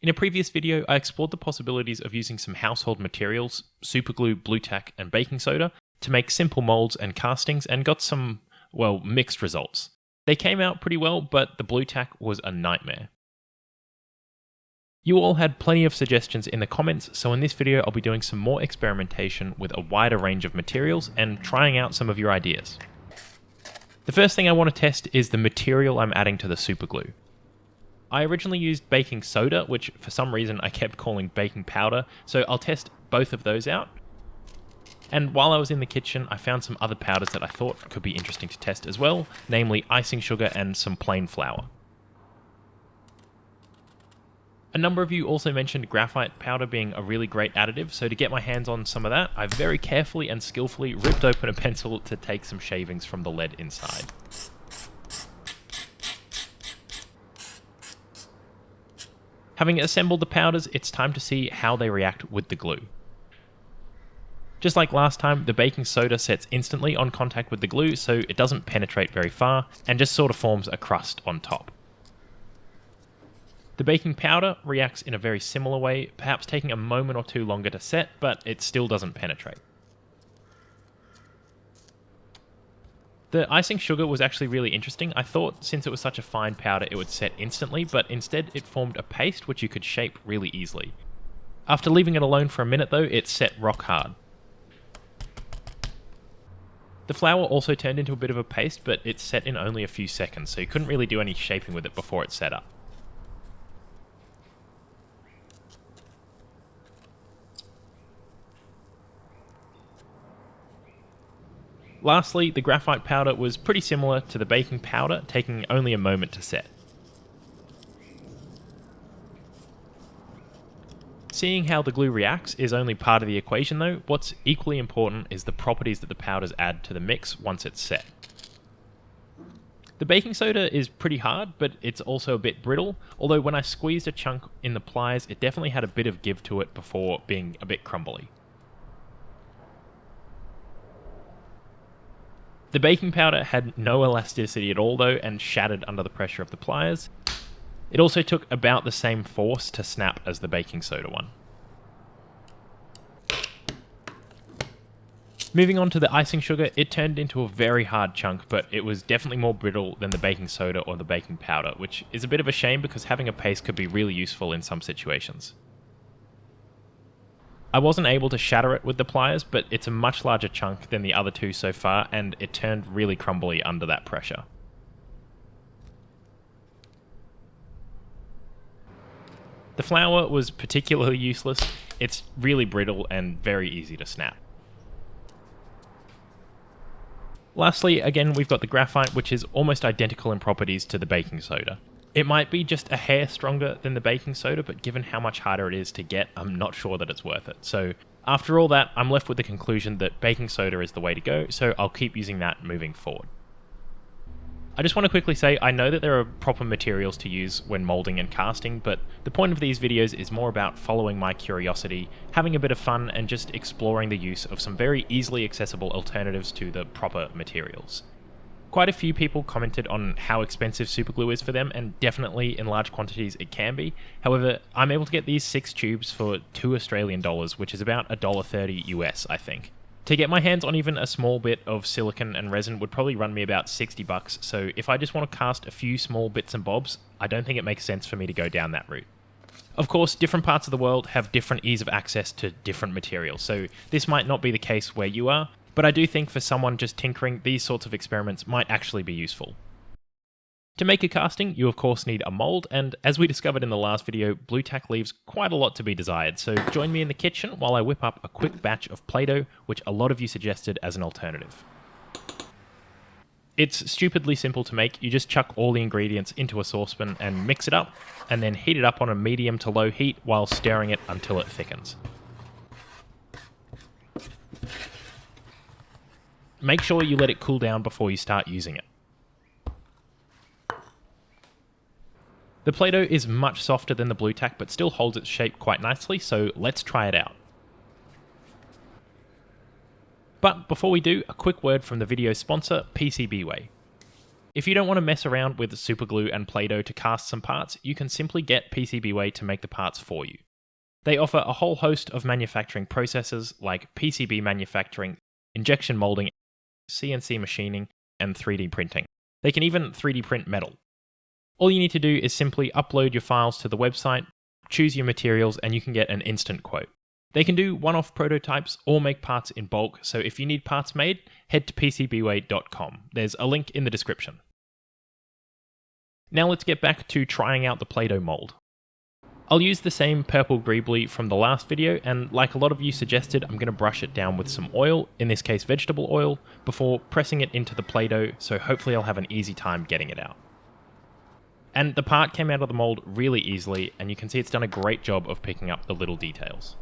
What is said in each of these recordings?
In a previous video, I explored the possibilities of using some household materials, superglue, blue tack, and baking soda to make simple molds and castings and got some, well, mixed results. They came out pretty well, but the blue tack was a nightmare. You all had plenty of suggestions in the comments, so in this video I'll be doing some more experimentation with a wider range of materials and trying out some of your ideas. The first thing I want to test is the material I'm adding to the superglue. I originally used baking soda, which for some reason I kept calling baking powder, so I'll test both of those out. And while I was in the kitchen, I found some other powders that I thought could be interesting to test as well, namely icing sugar and some plain flour. A number of you also mentioned graphite powder being a really great additive, so to get my hands on some of that, I very carefully and skillfully ripped open a pencil to take some shavings from the lead inside. Having assembled the powders, it's time to see how they react with the glue. Just like last time, the baking soda sets instantly on contact with the glue, so it doesn't penetrate very far, and just sort of forms a crust on top. The baking powder reacts in a very similar way, perhaps taking a moment or two longer to set, but it still doesn't penetrate. The icing sugar was actually really interesting. I thought since it was such a fine powder it would set instantly, but instead it formed a paste which you could shape really easily. After leaving it alone for a minute though, it set rock hard. The flour also turned into a bit of a paste, but it set in only a few seconds, so you couldn't really do any shaping with it before it set up. Lastly, the graphite powder was pretty similar to the baking powder, taking only a moment to set. Seeing how the glue reacts is only part of the equation though. What's equally important is the properties that the powders add to the mix once it's set. The baking soda is pretty hard, but it's also a bit brittle, although when I squeezed a chunk in the pliers, it definitely had a bit of give to it before being a bit crumbly. The baking powder had no elasticity at all though, and shattered under the pressure of the pliers. It also took about the same force to snap as the baking soda one. Moving on to the icing sugar, it turned into a very hard chunk, but it was definitely more brittle than the baking soda or the baking powder, which is a bit of a shame because having a paste could be really useful in some situations. I wasn't able to shatter it with the pliers, but it's a much larger chunk than the other two so far, and it turned really crumbly under that pressure. The flour was particularly useless. It's really brittle and very easy to snap. Lastly, again, we've got the graphite, which is almost identical in properties to the baking soda. It might be just a hair stronger than the baking soda, but given how much harder it is to get, I'm not sure that it's worth it. So after all that, I'm left with the conclusion that baking soda is the way to go, so I'll keep using that moving forward. I just want to quickly say, I know that there are proper materials to use when molding and casting, but the point of these videos is more about following my curiosity, having a bit of fun, and just exploring the use of some very easily accessible alternatives to the proper materials. Quite a few people commented on how expensive superglue is for them, and definitely in large quantities it can be. However, I'm able to get these 6 tubes for $2 Australian, which is about $1.30 US, I think. To get my hands on even a small bit of silicone and resin would probably run me about $60, so if I just want to cast a few small bits and bobs, I don't think it makes sense for me to go down that route. Of course, different parts of the world have different ease of access to different materials, so this might not be the case where you are, but I do think for someone just tinkering, these sorts of experiments might actually be useful. To make a casting, you of course need a mould, and as we discovered in the last video, blue tack leaves quite a lot to be desired, so join me in the kitchen while I whip up a quick batch of Play-Doh, which a lot of you suggested as an alternative. It's stupidly simple to make. You just chuck all the ingredients into a saucepan and mix it up, and then heat it up on a medium to low heat while stirring it until it thickens. Make sure you let it cool down before you start using it. The Play-Doh is much softer than the blue tack, but still holds its shape quite nicely, so let's try it out. But before we do, a quick word from the video sponsor, PCBWay. If you don't want to mess around with superglue and Play-Doh to cast some parts, you can simply get PCBWay to make the parts for you. They offer a whole host of manufacturing processes like PCB manufacturing, injection molding, CNC machining, and 3D printing. They can even 3D print metal. All you need to do is simply upload your files to the website, choose your materials, and you can get an instant quote. They can do one-off prototypes or make parts in bulk, so if you need parts made, head to PCBWay.com. There's a link in the description. Now let's get back to trying out the Play-Doh mold. I'll use the same purple greebly from the last video, and like a lot of you suggested, I'm going to brush it down with some oil, in this case vegetable oil, before pressing it into the Play-Doh, so hopefully I'll have an easy time getting it out. And the part came out of the mold really easily, and you can see it's done a great job of picking up the little details.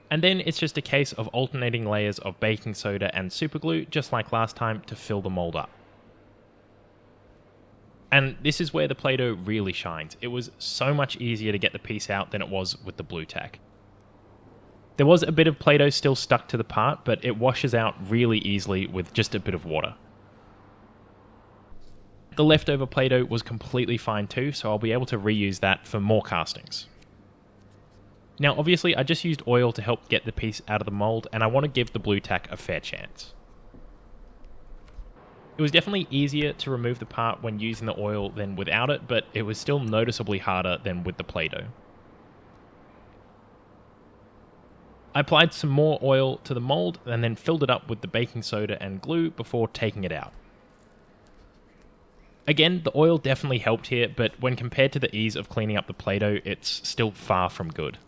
And then it's just a case of alternating layers of baking soda and superglue, just like last time, to fill the mold up. And this is where the Play-Doh really shines. It was so much easier to get the piece out than it was with the blue tack. There was a bit of Play-Doh still stuck to the part, but it washes out really easily with just a bit of water. The leftover Play-Doh was completely fine too, so I'll be able to reuse that for more castings. Now obviously I just used oil to help get the piece out of the mold, and I want to give the blue tack a fair chance. It was definitely easier to remove the part when using the oil than without it, but it was still noticeably harder than with the Play-Doh. I applied some more oil to the mold and then filled it up with the baking soda and glue before taking it out. Again, the oil definitely helped here, but when compared to the ease of cleaning up the Play-Doh, it's still far from good.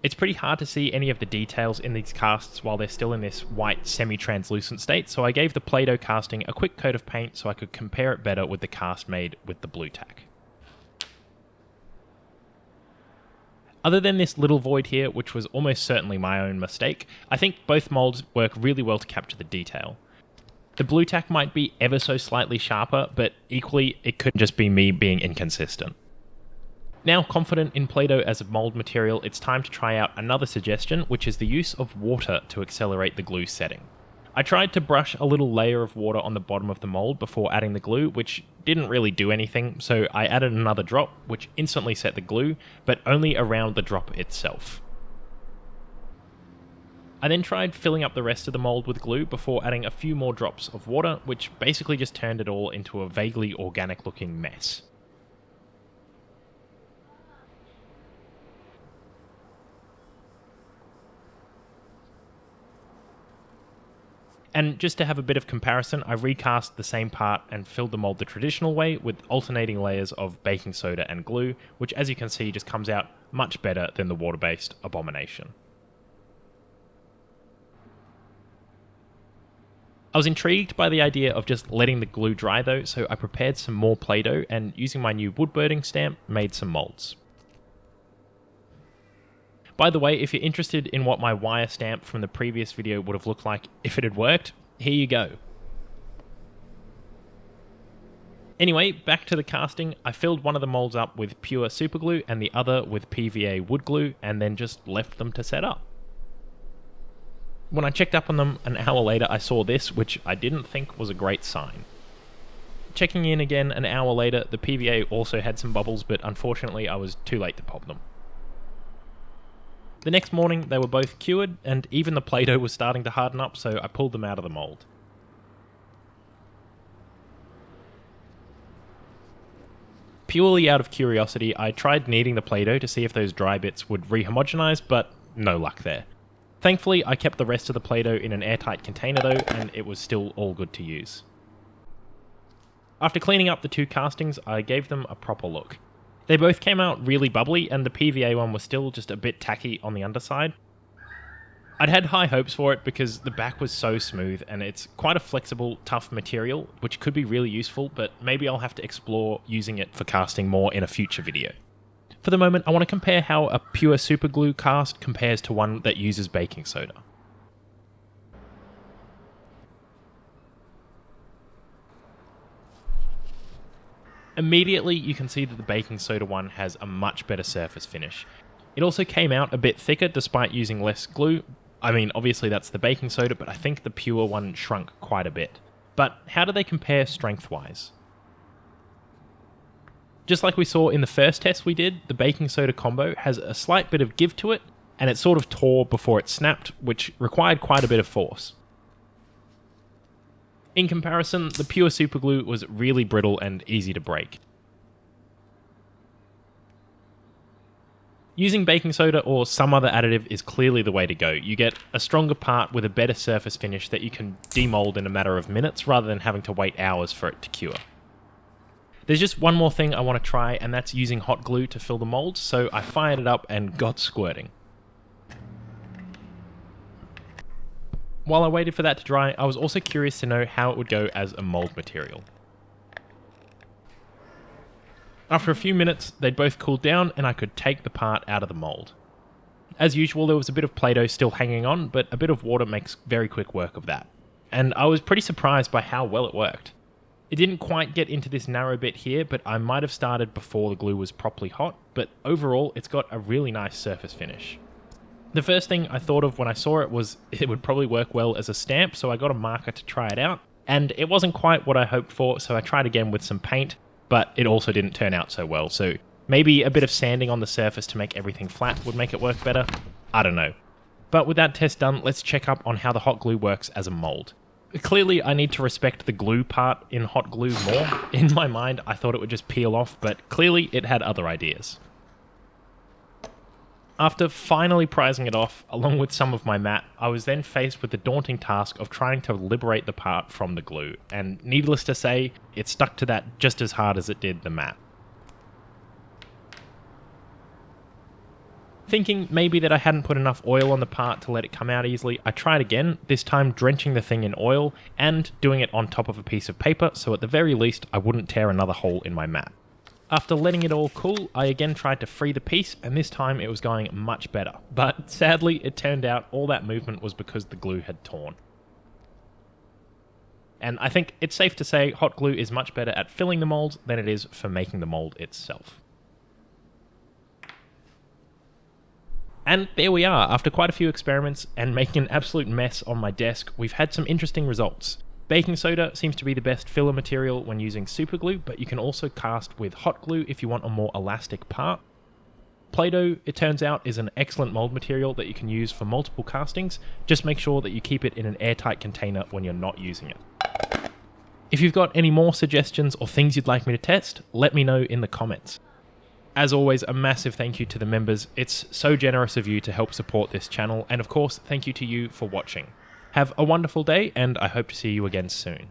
It's pretty hard to see any of the details in these casts while they're still in this white semi-translucent state, so I gave the Play-Doh casting a quick coat of paint so I could compare it better with the cast made with the blue tack. Other than this little void here, which was almost certainly my own mistake, I think both molds work really well to capture the detail. The blue tack might be ever so slightly sharper, but equally it could just be me being inconsistent. Now confident in Play-Doh as a mold material, it's time to try out another suggestion, which is the use of water to accelerate the glue setting. I tried to brush a little layer of water on the bottom of the mold before adding the glue, which didn't really do anything, so I added another drop, which instantly set the glue, but only around the drop itself. I then tried filling up the rest of the mold with glue before adding a few more drops of water, which basically just turned it all into a vaguely organic looking mess. And just to have a bit of comparison, I recast the same part and filled the mold the traditional way with alternating layers of baking soda and glue, which as you can see just comes out much better than the water-based abomination. I was intrigued by the idea of just letting the glue dry though, so I prepared some more Play-Doh and using my new wood burning stamp, made some molds. By the way, if you're interested in what my wire stamp from the previous video would have looked like if it had worked, here you go. Anyway, back to the casting. I filled one of the molds up with pure superglue and the other with PVA wood glue, and then just left them to set up. When I checked up on them an hour later, I saw this, which I didn't think was a great sign. Checking in again an hour later, the PVA also had some bubbles, but unfortunately I was too late to pop them. The next morning, they were both cured, and even the Play-Doh was starting to harden up, so I pulled them out of the mold. Purely out of curiosity, I tried kneading the Play-Doh to see if those dry bits would rehomogenize, but no luck there. Thankfully, I kept the rest of the Play-Doh in an airtight container though, and it was still all good to use. After cleaning up the two castings, I gave them a proper look. They both came out really bubbly, and the PVA one was still just a bit tacky on the underside. I'd had high hopes for it because the back was so smooth, and it's quite a flexible, tough material, which could be really useful, but maybe I'll have to explore using it for casting more in a future video. For the moment, I want to compare how a pure superglue cast compares to one that uses baking soda. Immediately, you can see that the baking soda one has a much better surface finish. It also came out a bit thicker despite using less glue, I mean, obviously that's the baking soda, but I think the pure one shrunk quite a bit. But how do they compare strength-wise? Just like we saw in the first test we did, the baking soda combo has a slight bit of give to it, and it sort of tore before it snapped, which required quite a bit of force. In comparison, the pure superglue was really brittle and easy to break. Using baking soda or some other additive is clearly the way to go. You get a stronger part with a better surface finish that you can demold in a matter of minutes rather than having to wait hours for it to cure. There's just one more thing I want to try, and that's using hot glue to fill the molds, so I fired it up and got squirting. While I waited for that to dry, I was also curious to know how it would go as a mold material. After a few minutes, they'd both cooled down and I could take the part out of the mold. As usual, there was a bit of Play-Doh still hanging on, but a bit of water makes very quick work of that. And I was pretty surprised by how well it worked. It didn't quite get into this narrow bit here, but I might have started before the glue was properly hot, but overall it's got a really nice surface finish. The first thing I thought of when I saw it was it would probably work well as a stamp, so I got a marker to try it out, and it wasn't quite what I hoped for, so I tried again with some paint, but it also didn't turn out so well, so maybe a bit of sanding on the surface to make everything flat would make it work better? I don't know. But with that test done, let's check up on how the hot glue works as a mold. Clearly, I need to respect the glue part in hot glue more. In my mind, I thought it would just peel off, but clearly it had other ideas. After finally prizing it off, along with some of my mat, I was then faced with the daunting task of trying to liberate the part from the glue, and needless to say, it stuck to that just as hard as it did the mat. Thinking maybe that I hadn't put enough oil on the part to let it come out easily, I tried again, this time drenching the thing in oil and doing it on top of a piece of paper, so at the very least I wouldn't tear another hole in my mat. After letting it all cool, I again tried to free the piece, and this time it was going much better. But sadly, it turned out all that movement was because the glue had torn. And I think it's safe to say hot glue is much better at filling the mold than it is for making the mold itself. And there we are, after quite a few experiments and making an absolute mess on my desk, we've had some interesting results. Baking soda seems to be the best filler material when using superglue, but you can also cast with hot glue if you want a more elastic part. Play-Doh, it turns out, is an excellent mold material that you can use for multiple castings. Just make sure that you keep it in an airtight container when you're not using it. If you've got any more suggestions or things you'd like me to test, let me know in the comments. As always, a massive thank you to the members. It's so generous of you to help support this channel, and of course, thank you to you for watching. Have a wonderful day, and I hope to see you again soon.